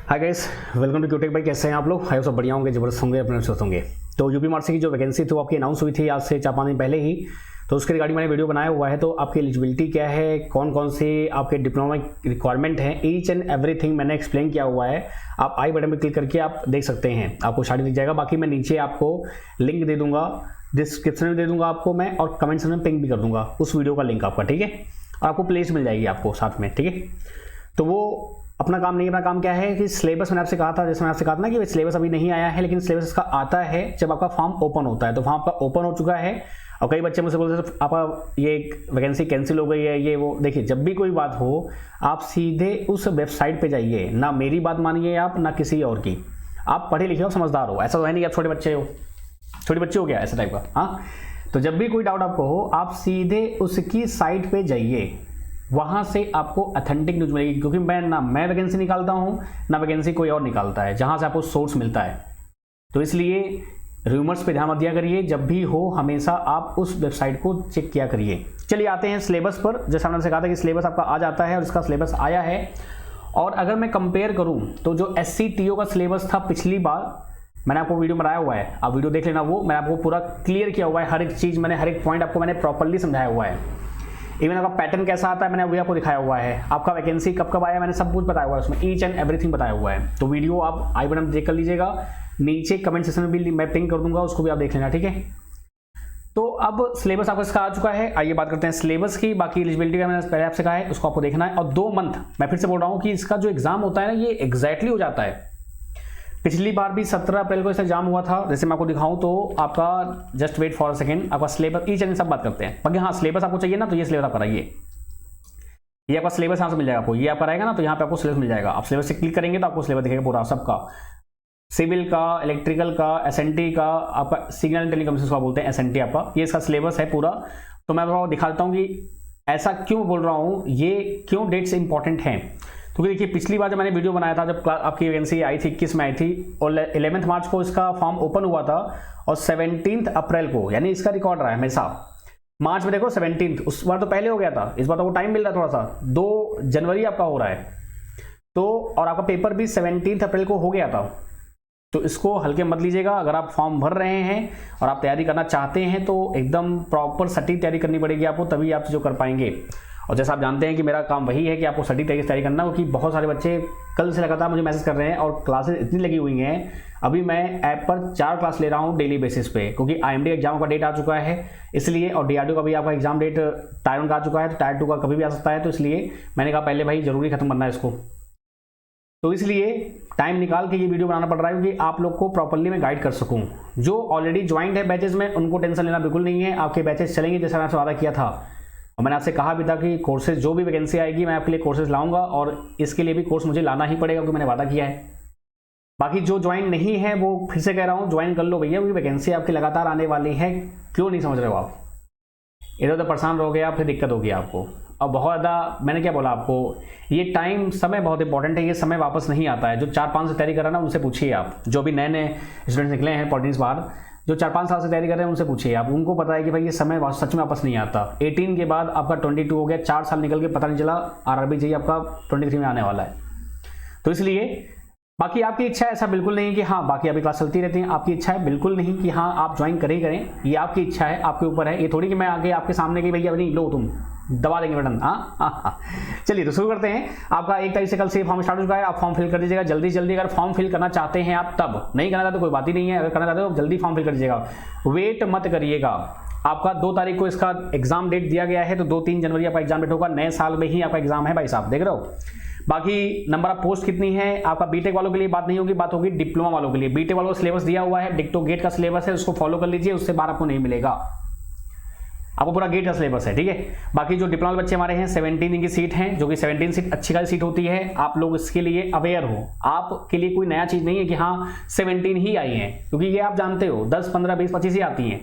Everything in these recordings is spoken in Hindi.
हाय गाइस, वेलकम टू क्यूटेक भाई। कैसे हैं आप लोग? हाय, सब बढ़िया होंगे, जबरदस्त होंगे, अपने स्वस्थ होंगे। तो यूपी मार्सी की जो वैकेंसी थी वो आपकी अनाउंस हुई थी आज से 4-5 दिन पहले ही। तो उसके रिगार्डिंग मैंने वीडियो बनाया हुआ है। तो आपकी एलिजिबिलिटी क्या है, कौन कौन से आपके डिप्लोमा रिक्वायरमेंट हैं, ईच एंड एवरीथिंग मैंने एक्सप्लेन किया हुआ है। आप आई बटन पर क्लिक करके आप देख सकते हैं, आपको सारी दिख जाएगा। बाकी मैं नीचे आपको लिंक दे दूंगा, डिस्क्रिप्शन में दे दूंगा आपको मैं, और कमेंट सेक्शन में पिंक भी कर दूंगा उस वीडियो का लिंक आपका, ठीक है। और आपको प्लेलिस्ट मिल जाएगी आपको साथ में, ठीक है। तो वो अपना काम नहीं, अपना काम क्या है कि सिलेबस मैंने आपसे कहा था, जैसे मैंने आपसे कहा था ना कि सिलेबस अभी नहीं आया है, लेकिन सिलेबस इसका आता है जब आपका फॉर्म ओपन होता है। तो फॉर्म आपका ओपन हो चुका है और कई बच्चे मुझसे बोलते हैं आपका ये वैकेंसी कैंसिल हो गई है, ये वो। देखिए, जब भी कोई बात हो आप सीधे उस वेबसाइट पे जाइए, ना मेरी बात मानिए आप, ना किसी और की। आप पढ़े लिखे हो, समझदार हो, ऐसा तो है नहीं आप छोटे बच्चे हो, छोटे बच्चे हो गया ऐसा टाइप का। हाँ, तो जब भी कोई डाउट आपको हो आप सीधे उसकी साइट पे जाइए, वहां से आपको ऑथेंटिक न्यूज मिलेगी। क्योंकि मैं वैकेंसी निकालता हूं, ना वैकेंसी कोई और निकालता है, जहां से आपको सोर्स मिलता है। तो इसलिए रूमर्स पे ध्यान मत दिया करिए, जब भी हो हमेशा आप उस वेबसाइट को चेक किया करिए। चलिए आते हैं सिलेबस पर। जैसा मैंने कहा था कि सिलेबस आपका आ जाता है और इसका सिलेबस आया है। और अगर मैं कंपेयर करूं तो जो SCTO का सिलेबस था पिछली बार, मैंने आपको वीडियो बनाया हुआ है, आप वीडियो देख लेना। वो मैंने आपको पूरा क्लियर किया हुआ है, हर एक चीज़ मैंने, हर एक पॉइंट आपको मैंने प्रॉपरली समझाया हुआ है। इवन आपका पैटर्न कैसा आता है मैंने वही आपको दिखाया हुआ है। आपका वैकेंसी कब कब आया मैंने सब कुछ बताया हुआ है, उसमें ईच एंड एवरीथिंग बताया हुआ है। तो वीडियो आप आई बटन चेक कर लीजिएगा, नीचे कमेंट सेक्शन में भी मैं पिंग कर दूंगा, उसको भी आप देख लेना, ठीक है। तो अब सिलेबस आपका इसका आ चुका है। आइए बात करते हैं सिलेबस की। बाकी एलिजिबिलिटी का मैंने पहले आपसे कहा है, उसको आपको देखना है। और 2 मंथ, मैं फिर से बोल रहा हूँ कि इसका जो एग्जाम होता है ना, ये एग्जैक्टली हो जाता है। पिछली बार भी 17 अप्रैल को इसका एग्जाम हुआ था। जैसे मैं आपको दिखाऊं तो आपका, just wait for a second, आपका सिलेबस ईच एंड सब बात करते हैं। बाकी हाँ, सिलेबस आपको चाहिए ना, तो ये सिलेबस आप कराइए, ये आपका सिलेबस यहाँ से मिल जाएगा आपको। ये आप कराएगा ना तो यहाँ पे आपको सिलेबस मिल जाएगा। आप सिलेबस से क्लिक करेंगे तो आपको सिलेबस दिखेगा पूरा सबका, सिविल का, इलेक्ट्रिकल का, SNT का, आपका सिग्नल एंड टेलीकम्युनिकेशन का बोलते हैं SNT आपका, ये इसका सिलेबस है पूरा। तो मैं आपको दिखाता हूँ कि ऐसा क्यों बोल रहा हूँ, ये क्यों डेट्स इंपॉर्टेंट हैं। क्योंकि देखिए, पिछली बार जब मैंने वीडियो बनाया था, जब आपकी वैकेंसी आई थी 21 में आई थी, और 11 मार्च को इसका फॉर्म ओपन हुआ था, और 17 अप्रैल को, यानी इसका रिकॉर्ड रहा है हमेशा। मार्च में देखो 17, उस बार तो पहले हो गया था, इस बार तो वो टाइम मिल रहा है थोड़ा सा, 2 जनवरी आपका हो रहा है। तो और आपका पेपर भी 17 अप्रैल को हो गया था। तो इसको हल्के मत लीजिएगा। अगर आप फॉर्म भर रहे हैं और आप तैयारी करना चाहते हैं तो एकदम प्रॉपर सटीक तैयारी करनी पड़ेगी आपको, तभी आप चीज़ों कर पाएंगे। और जैसा आप जानते हैं कि मेरा काम वही है कि आपको सटीक तरीके से तैयारी करना हो। कि बहुत सारे बच्चे कल से लगातार मुझे मैसेज कर रहे हैं और क्लासेस इतनी लगी हुई हैं। अभी मैं ऐप पर 4 क्लास ले रहा हूँ डेली बेसिस पे, क्योंकि IMD एग्जाम का डेट आ चुका है इसलिए, और DRDO का भी आपका एग्जाम डेट टायर 1 का आ चुका है, तो टायर 2 का कभी भी आ सकता है। तो इसलिए मैंने कहा पहले भाई जरूरी खत्म करना है इसको। तो इसलिए टाइम निकाल के ये वीडियो बनाना पड़ रहा है, क्योंकि आप लोग को प्रॉपर्ली मैं गाइड कर सकूं। जो ऑलरेडी ज्वाइंट है बैचेस में, उनको टेंशन लेना बिल्कुल नहीं है, आपके बैचेस चलेंगे जैसा मैंने आपसे वादा किया था। और मैंने आपसे कहा भी था कि कोर्सेज, जो भी वैकेंसी आएगी मैं आपके लिए कोर्सेज लाऊंगा, और इसके लिए भी कोर्स मुझे लाना ही पड़ेगा, क्योंकि मैंने वादा किया है। बाकी जो ज्वाइन नहीं है वो फिर से कह रहा हूँ, ज्वाइन कर लो भैया, क्योंकि वैकेंसी आपकी लगातार आने वाली है। क्यों नहीं समझ रहे हो आप? इधर उधर परेशान रहोगे आप, फिर दिक्कत होगी आपको। और बहुत ज़्यादा, मैंने क्या बोला आपको, ये टाइम, समय बहुत इंपॉर्टेंट है। ये समय वापस नहीं आता है। जो 4-5 से तैयारी कर रहे हैं ना, उनसे पूछिए आप। जो भी नए नए स्टूडेंट्स निकले हैं पॉलिटेक्निक्स बाहर, जो 4-5 साल से तैयारी कर रहे हैं, उनसे पूछिए आप। उनको पता है कि भाई ये समय सच में वापस नहीं आता। 18 के बाद आपका 22 हो गया, 4 साल निकल के पता नहीं चला, RRB चाहिए आपका 23 में आने वाला है। तो इसलिए बाकी आपकी इच्छा है, ऐसा बिल्कुल नहीं कि हाँ बाकी अभी क्लास चलती रहती हैं। आपकी इच्छा है बिल्कुल नहीं कि हाँ आप ज्वाइन करें, ये आपकी इच्छा है, आपके ऊपर है। ये थोड़ी कि मैं आगे आपके सामने कि भैया नहीं लो, तुम दबा देंगे बटन। हाँ। चलिए तो शुरू करते हैं। आपका 1 तारीख से कल से फॉर्म स्टार्ट हो चुका है। आप फॉर्म फिल कर दीजिएगा जल्दी जल्दी। अगर फॉर्म फिल करना चाहते हैं आप, तब नहीं करना चाहते तो कोई बात ही नहीं है। अगर करना चाहते हो तो जल्दी फॉर्म फिल कर दीजिएगा, वेट मत करिएगा। आपका 2 तारीख को इसका एग्जाम डेट दिया गया है, तो 2-3 जनवरी आपका एग्जाम डेट होगा। नए साल में ही आपका एग्जाम है भाई साहब, देख रहे हो। बाकी नंबर ऑफ पोस्ट कितनी है आपका, बीटेक वालों के लिए बात नहीं होगी, बात होगी डिप्लोमा वालों के लिए। बीटेक वालों का सिलेबस दिया हुआ है, डिक्टो गेट का सिलेबस है, उसको फॉलो कर लीजिए, उससे बाहर आपको नहीं मिलेगा। आपको पूरा गेट का सिलेबस है, ठीक है। बाकी जो डिप्लोमा बच्चे हमारे हैं, 17 इनकी सीट हैं, जो कि 17 सीट अच्छी खासी सीट होती है। आप लोग इसके लिए अवेयर हो, आपके लिए कोई नया चीज नहीं है कि हाँ 17 ही आई है, क्योंकि ये आप जानते हो 10, 15, 20, 25 ही आती हैं।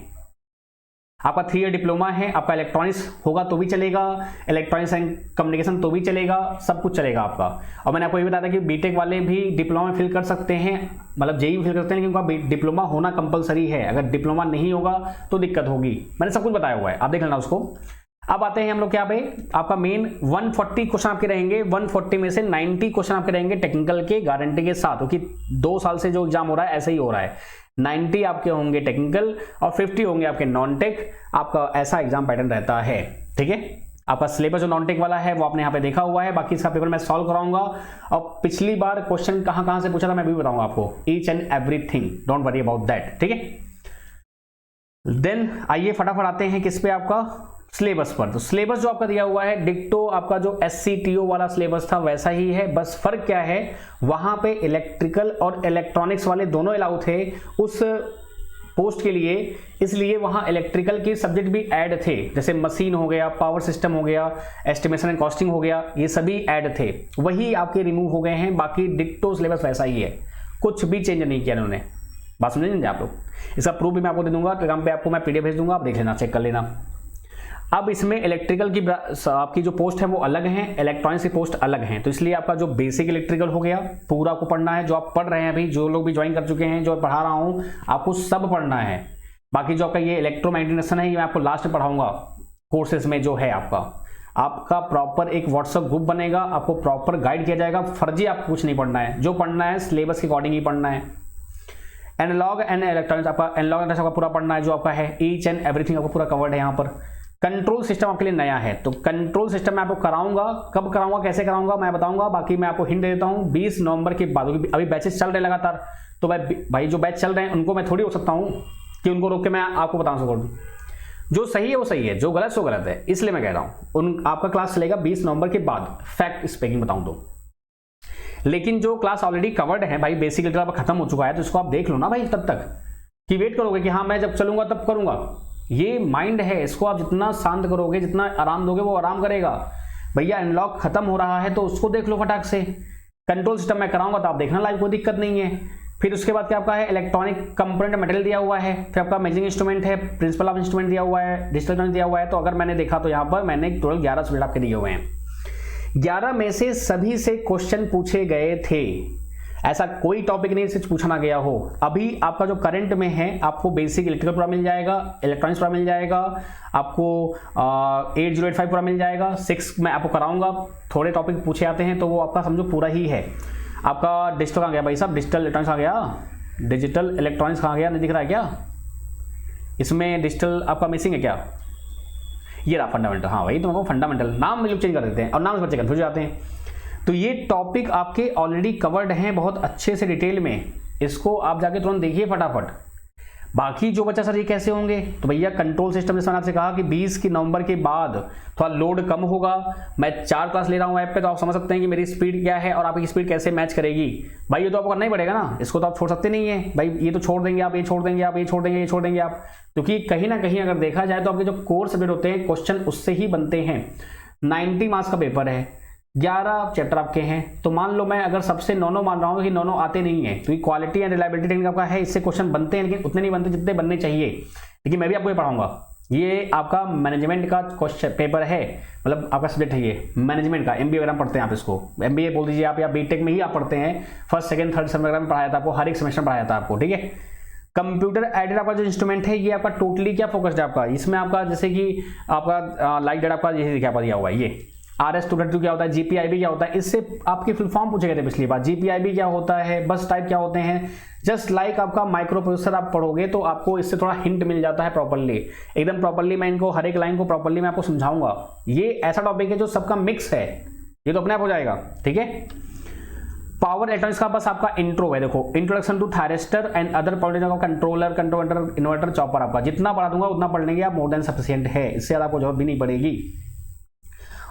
आपका 3 ईयर डिप्लोमा है, आपका इलेक्ट्रॉनिक्स होगा तो भी चलेगा, इलेक्ट्रॉनिक्स एंड कम्युनिकेशन तो भी चलेगा, सब कुछ चलेगा आपका। और मैंने आपको ये बताया था कि बीटेक वाले भी डिप्लोमा फिल कर सकते हैं, मतलब जेईई फिल करते हैं, लेकिन उनका डिप्लोमा होना कंपलसरी है। अगर डिप्लोमा नहीं होगा तो दिक्कत होगी। मैंने सब कुछ बताया हुआ है, आप देख लेना उसको। अब आते हैं हम लोग क्या पे, आपका मेन 140 क्वेश्चन आपके रहेंगे, 140 में से 90 क्वेश्चन आपके रहेंगे टेक्निकल के गारंटी के साथ, क्योंकि 2 साल से जो एग्जाम हो रहा है ऐसे ही हो रहा है। 90 आपके होंगे टेक्निकल और 50 होंगे आपके नॉन टेक, आपका ऐसा एग्जाम पैटर्न रहता है। ठीक है, आपका सिलेबस जो नॉन टेक वाला है वो आपने यहाँ पे देखा हुआ है, बाकी इसका पेपर मैं सॉल्व कराऊंगा और पिछली बार क्वेश्चन कहां से पूछा था मैं भी बताऊंगा आपको, each and everything, don't worry about that. ठीक है, देन आइए फटाफट आते हैं किस पे, आपका सिलेबस पर। तो सिलेबस जो आपका दिया हुआ है डिक्टो आपका जो SCTO वाला सिलेबस था वैसा ही है, बस फर्क क्या है, वहां पे इलेक्ट्रिकल और इलेक्ट्रॉनिक्स वाले दोनों अलाउ थे उस पोस्ट के लिए, इसलिए वहां इलेक्ट्रिकल के सब्जेक्ट भी ऐड थे, जैसे मशीन हो गया, पावर सिस्टम हो गया, एस्टिमेशन एंड कॉस्टिंग हो गया, ये सभी ऐड थे, वही आपके रिमूव हो गए हैं। बाकी डिक्टो सिलेबस वैसा ही है, कुछ भी चेंज नहीं किया इन्होंने। बात समझे आप लोग, इसका प्रूफ भी मैं आपको दे दूंगा, टेलीग्राम पे आपको मैं PDF भेज दूंगा, आप देख लेना, चेक कर लेना। अब इसमें इलेक्ट्रिकल की आपकी जो पोस्ट है वो अलग है, इलेक्ट्रॉनिक्स की पोस्ट अलग है, तो इसलिए आपका जो बेसिक इलेक्ट्रिकल हो गया पूरा आपको पढ़ना है, जो आप पढ़ रहे हैं अभी, जो लोग भी ज्वाइन कर चुके हैं, जो पढ़ा रहा हूं आपको सब पढ़ना है। बाकी जो आपका ये इलेक्ट्रोमैग्नेटिज्म है ये मैं आपको लास्ट में पढ़ाऊंगा कोर्सेज में, जो है आपका प्रॉपर एक व्हाट्सएप ग्रुप बनेगा, आपको प्रॉपर गाइड किया जाएगा, फर्जी आपको कुछ नहीं पढ़ना है, जो पढ़ना है सिलेबस के अकॉर्डिंग ही पढ़ना है। एनालॉग एंड इलेक्ट्रॉनिक्स आपका एनालॉग एंड आपका पूरा पढ़ना है, जो आपका है ईच एंड एवरीथिंग आपको पूरा कवर्ड है यहाँ पर। कंट्रोल सिस्टम आपके लिए नया है, तो कंट्रोल सिस्टम मैं आपको कराऊंगा, कब कराऊंगा कैसे कराऊंगा मैं बताऊंगा, बाकी मैं आपको हिंट दे देता हूं 20 नवंबर के बाद, अभी बैचेस चल रहे हैं लगातार, तो भाई जो बैच चल रहे हैं उनको मैं थोड़ी हो सकता हूं कि उनको रोक के मैं आपको बता सकूं, जो सही है वो सही है, जो गलत सो गलत है, इसलिए मैं कह रहा हूं आपका क्लास चलेगा 20 नवंबर के बाद, फैक्ट स्पीकिंग बताऊं तो। लेकिन जो क्लास ऑलरेडी कवर्ड है भाई, बेसिक इलेक्ट्रिकल खत्म हो चुका है, तो इसको आप देख लो ना भाई, तब तक कि वेट करोगे कि हाँ मैं जब चलूंगा तब करूंगा, ये माइंड है, इसको आप जितना शांत करोगे, जितना आराम दोगे वो आराम करेगा। भैया अनलॉक खत्म हो रहा है तो उसको देख लो फटाक से, कंट्रोल सिस्टम मैं कराऊंगा तो आप देखना लाइव, कोई दिक्कत नहीं है। फिर उसके बाद क्या आपका है, इलेक्ट्रॉनिक कंपोनेंट मटेरियल दिया हुआ है, फिर आपका मेजरिंग इंस्ट्रूमेंट है, प्रिंसिपल ऑफ इंस्ट्रूमेंट दिया हुआ है, डिजिटल दिया हुआ है। तो अगर मैंने देखा तो यहाँ पर मैंने टोटल 11 सब्जेक्ट आपके दिए हुए हैं, 11 में से सभी से क्वेश्चन पूछे गए थे, ऐसा कोई टॉपिक नहीं जिससे पूछा ना गया हो। अभी आपका जो करंट में है, आपको बेसिक इलेक्ट्रिकल पूरा मिल जाएगा, इलेक्ट्रॉनिक्स पूरा मिल जाएगा, आपको 8085 पूरा मिल जाएगा, 6 मैं आपको कराऊंगा, थोड़े टॉपिक पूछे आते हैं तो वो आपका समझो पूरा ही है। आपका डिजिटल कहाँ गया भाई साहब, डिजिटल इलेक्ट्रॉनिक्स आ गया, डिजिटल इलेक्ट्रॉनिक्स कहाँ गया, नहीं दिख रहा है क्या इसमें, डिजिटल आपका मिसिंग है क्या, ये रहा फंडामेंटल, हाँ वही तो फंडामेंटल, नाम में लोग चेंज कर देते हैं और नाम से बच्चे कंफ्यूज जाते हैं। तो ये टॉपिक आपके ऑलरेडी कवर्ड हैं बहुत अच्छे से डिटेल में, इसको आप जाके तुरंत देखिए फटाफट। बाकी जो बच्चा सर ये कैसे होंगे, तो भैया कंट्रोल सिस्टम जैसे मैंने आपसे कहा कि 20 की नवंबर के बाद थोड़ा लोड कम होगा, मैं 4 क्लास ले रहा हूँ ऐप पे, तो आप समझ सकते हैं कि मेरी स्पीड क्या है और आपकी स्पीड कैसे मैच करेगी। भाई ये तो आपको करना ही पड़ेगा ना, इसको तो आप छोड़ सकते नहीं है भाई, ये तो छोड़ देंगे आप, ये छोड़ देंगे आप, ये छोड़ देंगे, ये छोड़ देंगे आप, क्योंकि कहीं ना कहीं अगर देखा जाए तो आपके जो कोर सब्जेक्ट होते हैं क्वेश्चन उससे ही बनते हैं। 90 मार्क्स का पेपर है, 11 चैप्टर आपके हैं, तो मान लो मैं अगर सबसे 9 मान रहा हूँ कि 9 आते नहीं है, तो ये क्वालिटी एंड रिलायबिलिटी टेक्निक आपका है, इससे क्वेश्चन बनते हैं लेकिन उतने नहीं बनते जितने बनने चाहिए। लेकिन मैं भी आपको ये पढ़ाऊंगा, ये आपका मैनेजमेंट का क्वेश्चन पेपर है, मतलब आपका सब्जेक्ट है ये मैनेजमेंट का, MBA वगैरह पढ़ते हैं आप, इसको MBA बोल दीजिए आप, या बीटेक में ही आप पढ़ते हैं, फर्स्ट सेकंड थर्ड सेमेस्टर में पढ़ाया था आपको, हर एक सेमेस्टर में पढ़ाया था आपको। ठीक है, कंप्यूटर एडेड आपका जो इंस्ट्रूमेंट है ये आपका टोटली क्या फोकस्ड है आपका, इसमें आपका जैसे कि आपका लाइक डेट आपका ये क्या दिया हुआ है, ये RS-232 क्या होता है, GPIB क्या होता है, इससे आपके फुल फॉर्म पूछे गए थे पिछली बार, GPIB क्या होता है, बस टाइप क्या होते हैं, जस्ट लाइक आपका माइक्रो प्रोसेसर आप पढ़ोगे तो आपको इससे थोड़ा हिंट मिल जाता है प्रॉपर्ली, एकदम प्रॉपर्ली मैं इनको हर एक लाइन को प्रॉपर्ली मैं आपको समझाऊंगा। ये ऐसा टॉपिक है जो सबका मिक्स है, ये तो अपने आप हो जाएगा। ठीक है, पावर इलेक्ट्रॉनिक्स का बस आपका इंट्रो है, देखो introduction to thyristor and other power controller, controller, inverter, chopper, आपका जितना पढ़ा दूंगा उतना पढ़ लेंगे आप, मोर देन सफिशिएंट है, इससे ज्यादा आपको जरूरत भी नहीं पड़ेगी।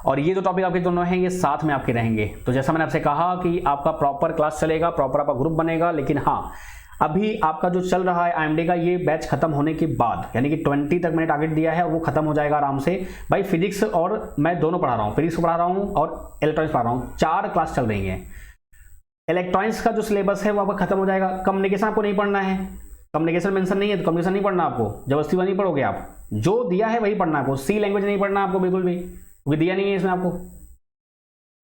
और ये जो टॉपिक आपके दोनों हैं ये साथ में आपके रहेंगे। तो जैसा मैंने आपसे कहा कि आपका प्रॉपर क्लास चलेगा, प्रॉपर आपका ग्रुप बनेगा, लेकिन हाँ अभी आपका जो चल रहा है IMD का ये बैच खत्म होने के बाद, यानी कि 20 तक मैंने टारगेट दिया है और वो खत्म हो जाएगा आराम से। भाई फिजिक्स और मैं दोनों पढ़ा रहा हूँ, फिजिक्स को पढ़ा रहा हूँ और इलेक्ट्रॉनिक्स पढ़ा रहा हूँ, 4 क्लास चल रही हैं। इलेक्ट्रॉनिक्स का जो सिलेबस है वो आपका खत्म हो जाएगा। कम्युनिकेशन आपको नहीं पढ़ना है, कम्युनिकेशन मेंशन नहीं है तो कम्युनिकेशन नहीं पढ़ना आपको, जबरदस्ती नहीं पढ़ोगे आप, जो दिया है वही पढ़ना है आपको। C लैंग्वेज नहीं पढ़ना आपको बिल्कुल भी, क्योंकि दिया नहीं है इसमें आपको।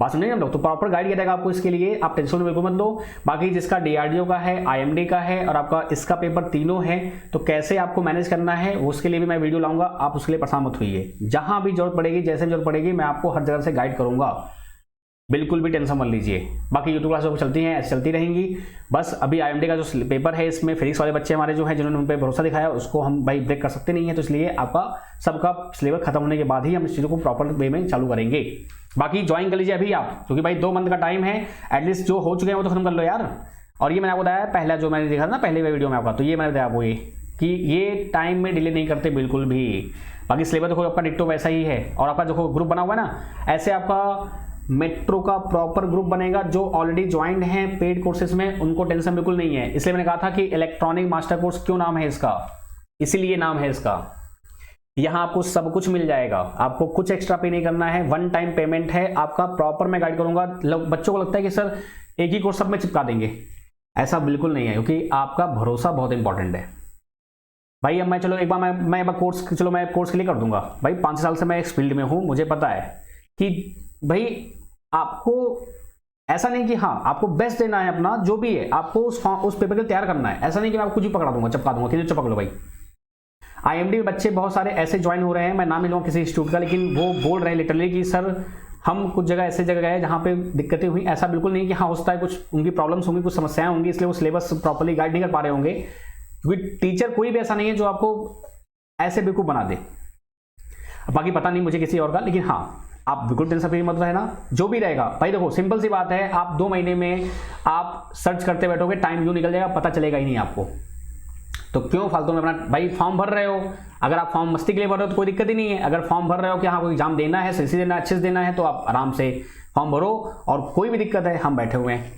बात समझेंगे हम लोग। तो प्रॉपर गाइड किया जाएगा आपको, इसके लिए आप टेंशन बिल्कुल मत लो। बाकी जिसका डीआरडीओ का है, आईएमडी का है और आपका इसका पेपर तीनों है, तो कैसे आपको मैनेज करना है उसके लिए भी मैं वीडियो लाऊंगा। आप उसके लिए परेशान मत होइए, जहां भी जरूरत पड़ेगी, जैसे भी जरूरत पड़ेगी, मैं आपको हर जगह से गाइड करूंगा, बिल्कुल भी टेंशन मत लीजिए। बाकी यूट्यूब क्लासेस चलती हैं, ऐसे चलती रहेंगी। बस अभी आईएमडी का जो पेपर है, इसमें फिजिक्स वाले बच्चे हमारे जो हैं, जिन्होंने उन पर भरोसा दिखाया, उसको हम भाई ब्रेक कर सकते नहीं है, तो इसलिए आपका सबका सिलेबस खत्म होने के बाद ही हम इस चीज़ों को प्रॉपर वे में चालू करेंगे। बाकी ज्वाइन कर लीजिए अभी आप, क्योंकि भाई 2 मंथ का टाइम है, एटलीस्ट जो हो चुके हैं वो तो खत्म कर लो यार। और ये मैंने आपको बताया पहला, जो मैंने देखा था ना पहले वीडियो में आपका, तो ये मैंने बताया आपको ये कि ये टाइम में डिले नहीं करते बिल्कुल भी। बाकी सिलेबस देखो आपका डिट्टो वैसा ही है, और आपका जो ग्रुप बना हुआ है ना, ऐसे आपका मेट्रो का प्रॉपर ग्रुप बनेगा। जो ऑलरेडी ज्वाइंड हैं पेड कोर्सेज में, उनको टेंशन बिल्कुल नहीं है। इसलिए मैंने कहा था कि इलेक्ट्रॉनिक मास्टर कोर्स क्यों नाम है इसका, इसीलिए नाम है इसका। यहां आपको सब कुछ मिल जाएगा, आपको कुछ एक्स्ट्रा पे नहीं करना है, 1 टाइम पेमेंट है आपका, प्रॉपर मैं गाइड करूंगा। बच्चों को लगता है कि सर एक ही कोर्स सब में चिपका देंगे, ऐसा बिल्कुल नहीं है, क्योंकि आपका भरोसा बहुत इंपॉर्टेंट है भाई। अब मैं चलो एक बार मैं कोर्स, चलो मैं कोर्स के लिए कर दूंगा भाई, 5 साल से मैं इस फील्ड में हूं, मुझे पता है कि भाई आपको ऐसा नहीं कि हाँ आपको बेस्ट देना है अपना, जो भी है आपको उस पेपर के लिए तैयार करना है। ऐसा नहीं कि मैं आपको कुछ भी पकड़ा दूंगा, चिपका दूंगा कि चिपक लो भाई। आईएमडी बच्चे बहुत सारे ऐसे ज्वाइन हो रहे हैं, मैं नाम नहीं लूंगा किसी इंस्टीट्यूट का, लेकिन वो बोल रहे हैं लिटरली कि सर हम कुछ जगह ऐसे जगह गए जहाँ पे दिक्कतें हुई। ऐसा बिल्कुल नहीं कि हाँ होता है, कुछ उनकी प्रॉब्लम्स होंगी, कुछ समस्याएं होंगी, इसलिए वो सिलेबस प्रॉपर्ली गाइड नहीं कर पा रहे होंगे। क्योंकि टीचर कोई भी ऐसा नहीं है जो आपको ऐसे बेवकूफ बना दे। बाकी पता नहीं मुझे किसी और का, लेकिन हाँ आप बिल्कुल टेंशन फ्री मत रहना, जो भी रहेगा भाई। देखो सिंपल सी बात है, आप 2 महीने में आप सर्च करते बैठोगे, टाइम यूं निकल जाएगा, पता चलेगा ही नहीं आपको। तो क्यों फालतू में अपना भाई फॉर्म भर रहे हो। अगर आप फॉर्म मस्ती के लिए भर रहे हो तो कोई दिक्कत ही नहीं है। अगर फॉर्म भर रहे हो कि हाँ कोई एग्जाम देना है, सही देना है, अच्छे से देना है, तो आप आराम से फॉर्म भरो। और कोई भी दिक्कत है, हम बैठे हुए हैं।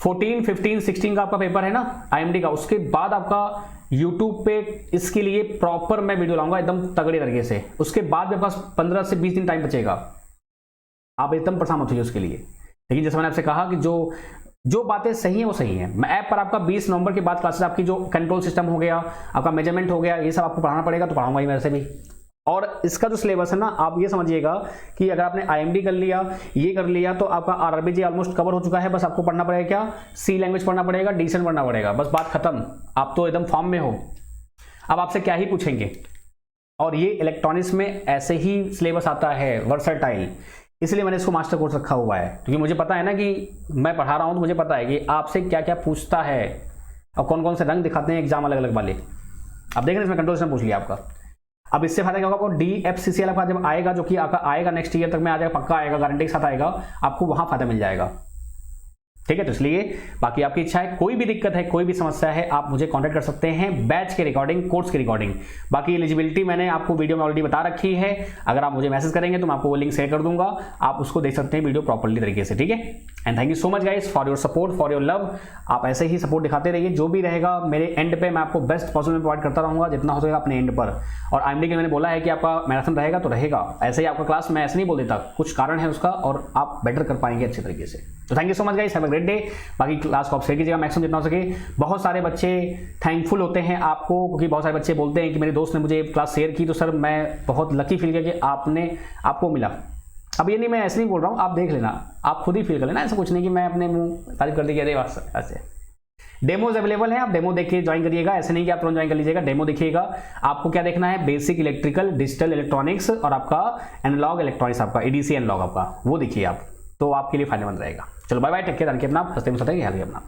14, 15, 16 का आपका पेपर है ना आईएमडी का, उसके बाद आपका यूट्यूब पे इसके लिए प्रॉपर मैं वीडियो लाऊंगा एकदम तगड़े तरीके से। उसके बाद मेरे पास 15 से 20 दिन टाइम बचेगा, आप एकदम परेशान मत होइए उसके लिए। लेकिन जैसे मैंने आपसे कहा कि जो बातें सही हैं वो सही हैं। मैं ऐप पर आपका 20 नवंबर के बाद क्लासेस, आपकी जो कंट्रोल सिस्टम हो गया, आपका मेजरमेंट हो गया, ये सब आपको पढ़ाना पड़ेगा, तो पढ़ाऊंगा ही मेरे से भी। और इसका जो सिलेबस है ना, आप ये समझिएगा कि अगर आपने आईएमडी कर लिया, ये कर लिया, तो आपका आरआरबीजी ऑलमोस्ट कवर हो चुका है। बस आपको पढ़ना पड़ेगा क्या, सी लैंग्वेज पढ़ना पड़ेगा, डिक्शन पढ़ना पड़ेगा, बस बात खत्म। आप तो एकदम फॉर्म में हो। अब आपसे क्या ही पूछेंगे। और ये इलेक्ट्रॉनिक्स में ऐसे ही सिलेबस आता है, वर्सटाइल, इसलिए मैंने इसको मास्टर कोर्स रखा हुआ है। क्योंकि मुझे पता है ना कि मैं पढ़ा रहा हूं, तो मुझे पता है कि आपसे क्या क्या पूछता है और कौन कौन से रंग दिखाते हैं एग्जाम अलग अलग वाले। अब देख रहे हैं, इसमें कंट्रोल सिस्टम पूछ लिया आपका। अब इससे फायदा क्या होगा, आपको DFCCL आपका जब आएगा, जो कि आपका आएगा नेक्स्ट ईयर तक में आ जाएगा, पक्का आएगा, गारंटी के साथ आएगा, आपको वहां फायदा मिल जाएगा। ठीक है, तो इसलिए बाकी आपकी इच्छा है, कोई भी दिक्कत है, कोई भी समस्या है, आप मुझे कांटेक्ट कर सकते हैं बैच के रिकॉर्डिंग, कोर्स के रिकॉर्डिंग। बाकी एलिजिबिलिटी मैंने आपको वीडियो में ऑलरेडी बता रखी है, अगर आप मुझे मैसेज करेंगे तो मैं आपको वो लिंक शेयर कर दूंगा, आप उसको देख सकते हैं वीडियो प्रॉपर्ली तरीके से। ठीक है, and thank you so much guys for your support, for your love. आप ऐसे ही सपोर्ट दिखाते रहिए, जो भी रहेगा मेरे एंड पे मैं आपको बेस्ट पॉसिबल प्रोवाइड करता रहूंगा, जितना हो सकेगा अपने एंड पर। और आईएमडी के मैंने बोला है कि आपका मैराथन रहेगा तो रहेगा, ऐसे ही आपका क्लास मैं ऐसे नहीं बोल देता, कुछ कारण है उसका, और आप बेटर कर पाएंगे अच्छे तरीके से। तो thank you so much guys, have a great day. बाकी क्लास को आप शेयर कीजिएगा मैक्सिमम जितना हो सके। बहुत सारे बच्चे थैंकफुल होते हैं आपको, क्योंकि बहुत सारे बच्चे बोलते हैं कि मेरे दोस्त ने मुझे क्लास शेयर की, तो सर मैं बहुत लकी फील किया कि आपको मिला। अब ये नहीं, मैं ऐसे नहीं बोल रहा हूँ, आप देख लेना, आप खुद ही फील कर लेना, ऐसा कुछ नहीं कि मैं अपने मुंह तारीफ कर दी अरे ऐसे। डेमोज अवेलेबल है, आप डेमो देख के ज्वाइन करिएगा, ऐसे नहीं कि आप तुरंत ज्वाइन कर लीजिएगा, डेमो देखिएगा। आपको क्या देखना है, बेसिक इलेक्ट्रिकल, डिजिटल इलेक्ट्रॉनिक्स और आपका एनालॉग इलेक्ट्रॉनिक्स, आपका ADC एनालॉग आपका, वो देखिए आप, तो आपके लिए फायदेमंद रहेगा। चलो बाय बाय, टेक केयर, अपना हंसते मुस्कुराते ख्याल रखिए अपना।